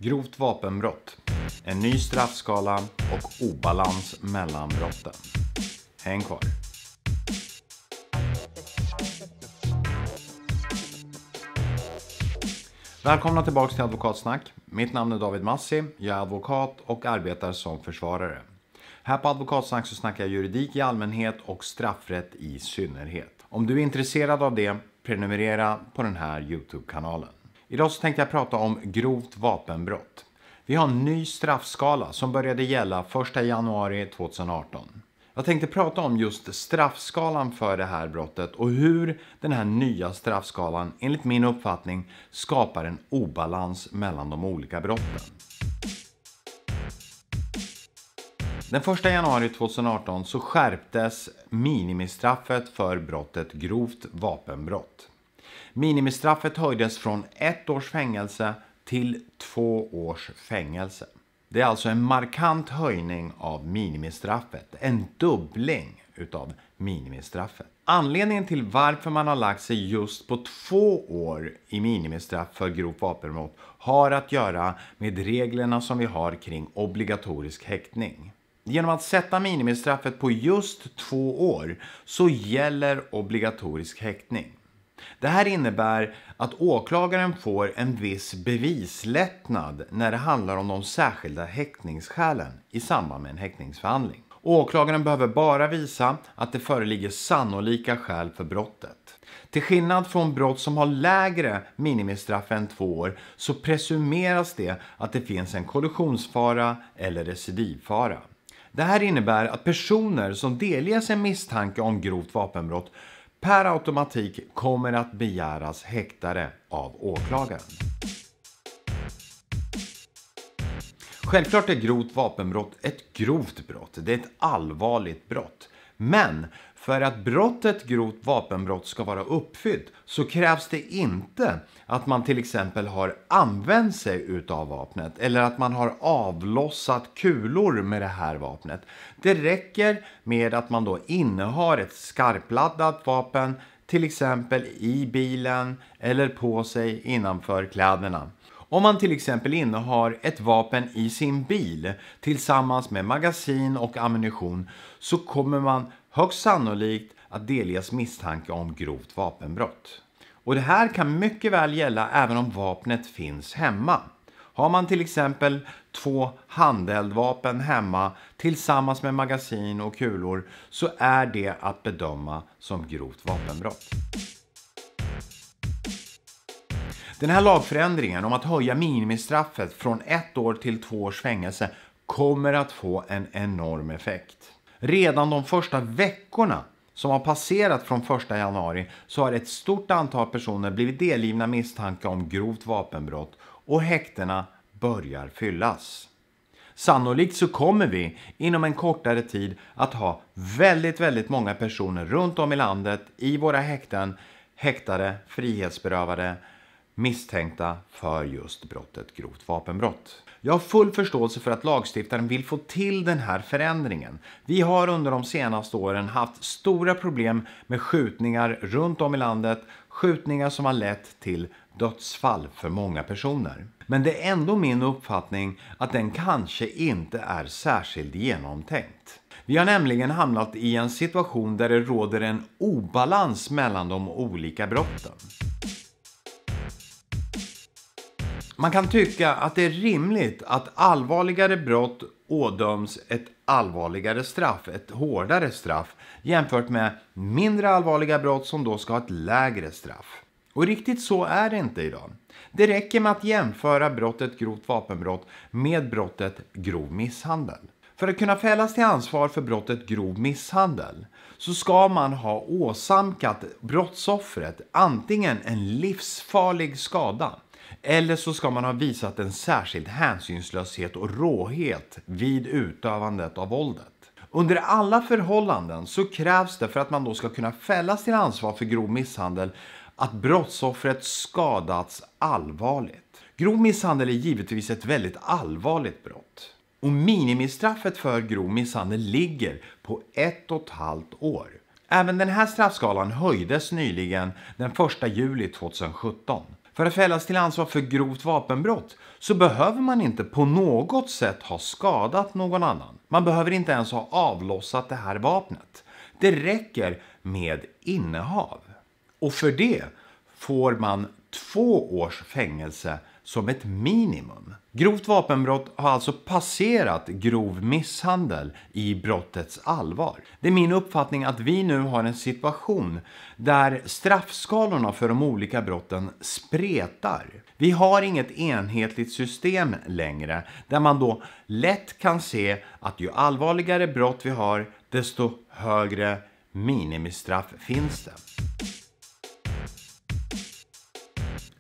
Grovt vapenbrott, en ny straffskala och obalans mellan brotten. Häng kvar. Välkomna tillbaka till Advokatsnack. Mitt namn är David Massi, jag är advokat och arbetar som försvarare. Här på Advokatsnack så snackar jag juridik i allmänhet och straffrätt i synnerhet. Om du är intresserad av det, prenumerera på den här YouTube-kanalen. Idag så tänkte jag prata om grovt vapenbrott. Vi har en ny straffskala som började gälla 1 januari 2018. Jag tänkte prata om just straffskalan för det här brottet och hur den här nya straffskalan enligt min uppfattning skapar en obalans mellan de olika brotten. Den 1 januari 2018 så skärptes minimistraffet för brottet grovt vapenbrott. Minimistraffet höjdes från 1 års fängelse till 2 års fängelse. Det är alltså en markant höjning av minimistraffet, en dubbling utav minimistraffet. Anledningen till varför man har lagt sig just på 2 år i minimistraff för grovt vapenbrott har att göra med reglerna som vi har kring obligatorisk häktning. Genom att sätta minimistraffet på just 2 år så gäller obligatorisk häktning. Det här innebär att åklagaren får en viss bevislättnad när det handlar om de särskilda häktningsskälen i samband med en häktningsförhandling. Åklagaren behöver bara visa att det föreligger sannolika skäl för brottet. Till skillnad från brott som har lägre minimistraff än 2 år så presumeras det att det finns en kollisionsfara eller recidivfara. Det här innebär att personer som delges en misstanke om grovt vapenbrott per automatik kommer att begäras häktade av åklagaren. Självklart är grovt vapenbrott ett grovt brott. Det är ett allvarligt brott. Men för att brottet grovt vapenbrott ska vara uppfyllt så krävs det inte att man till exempel har använt sig utav vapnet eller att man har avlossat kulor med det här vapnet. Det räcker med att man då innehar ett skarpladdat vapen till exempel i bilen eller på sig innanför kläderna. Om man till exempel innehar ett vapen i sin bil tillsammans med magasin och ammunition så kommer man högst sannolikt att delges misstanke om grovt vapenbrott. Och det här kan mycket väl gälla även om vapnet finns hemma. Har man till exempel 2 handeldvapen hemma tillsammans med magasin och kulor så är det att bedöma som grovt vapenbrott. Den här lagförändringen om att höja minimistraffet från 1 år till 2 års fängelse kommer att få en enorm effekt. Redan de första veckorna som har passerat från 1 januari så har ett stort antal personer blivit delgivna misstanke om grovt vapenbrott och häktena börjar fyllas. Sannolikt så kommer vi inom en kortare tid att ha väldigt många personer runt om i landet i våra häkten, häktade, frihetsberövade, misstänkta för just brottet grovt vapenbrott. Jag har full förståelse för att lagstiftaren vill få till den här förändringen. Vi har under de senaste åren haft stora problem med skjutningar runt om i landet. Skjutningar som har lett till dödsfall för många personer. Men det är ändå min uppfattning att den kanske inte är särskilt genomtänkt. Vi har nämligen hamnat i en situation där det råder en obalans mellan de olika brotten. Man kan tycka att det är rimligt att allvarligare brott ådöms ett allvarligare straff, ett hårdare straff, jämfört med mindre allvarliga brott som då ska ha ett lägre straff. Och riktigt så är det inte idag. Det räcker med att jämföra brottet grovt vapenbrott med brottet grov misshandel. För att kunna fällas till ansvar för brottet grov misshandel så ska man ha åsamkat brottsoffret antingen en livsfarlig skada eller så ska man ha visat en särskild hänsynslöshet och råhet vid utövandet av våldet. Under alla förhållanden så krävs det för att man då ska kunna fällas till ansvar för grov misshandel att brottsoffret skadats allvarligt. Grov misshandel är givetvis ett väldigt allvarligt brott. Och minimistraffet för grov misshandel ligger på 1,5 år. Även den här straffskalan höjdes nyligen den 1 juli 2017. För att fällas till ansvar för grovt vapenbrott så behöver man inte på något sätt ha skadat någon annan. Man behöver inte ens ha avlossat det här vapnet. Det räcker med innehav. Och för det får man 2 års fängelse som ett minimum. Grovt vapenbrott har alltså passerat grov misshandel i brottets allvar. Det är min uppfattning att vi nu har en situation där straffskalorna för de olika brotten spretar. Vi har inget enhetligt system längre där man då lätt kan se att ju allvarligare brott vi har, desto högre minimistraff finns det.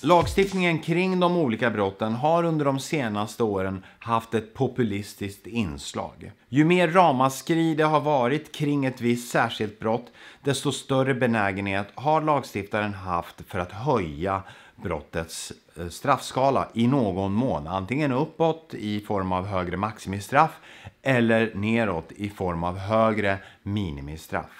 Lagstiftningen kring de olika brotten har under de senaste åren haft ett populistiskt inslag. Ju mer ramaskri det har varit kring ett visst särskilt brott, desto större benägenhet har lagstiftaren haft för att höja brottets straffskala i någon mån. Antingen uppåt i form av högre maximistraff eller neråt i form av högre minimistraff.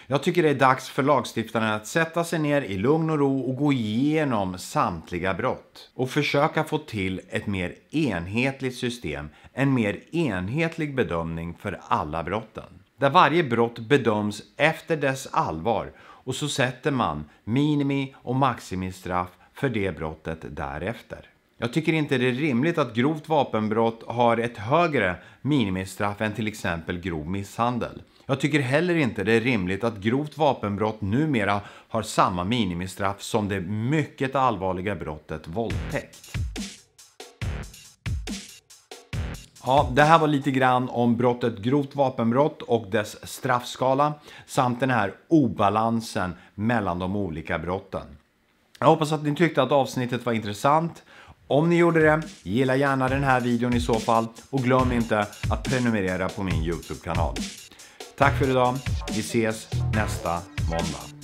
Jag tycker det är dags för lagstiftaren att sätta sig ner i lugn och ro och gå igenom samtliga brott. Och försöka få till ett mer enhetligt system, en mer enhetlig bedömning för alla brotten. Där varje brott bedöms efter dess allvar och så sätter man minimi- och maximistraff för det brottet därefter. Jag tycker inte det är rimligt att grovt vapenbrott har ett högre minimistraff än till exempel grov misshandel. Jag tycker heller inte det är rimligt att grovt vapenbrott numera har samma minimistraff som det mycket allvarliga brottet våldtäkt. Ja, det här var lite grann om brottet grovt vapenbrott och dess straffskala samt den här obalansen mellan de olika brotten. Jag hoppas att ni tyckte att avsnittet var intressant. Om ni gjorde det, gilla gärna den här videon i så fall och glöm inte att prenumerera på min YouTube-kanal. Tack för idag. Vi ses nästa måndag.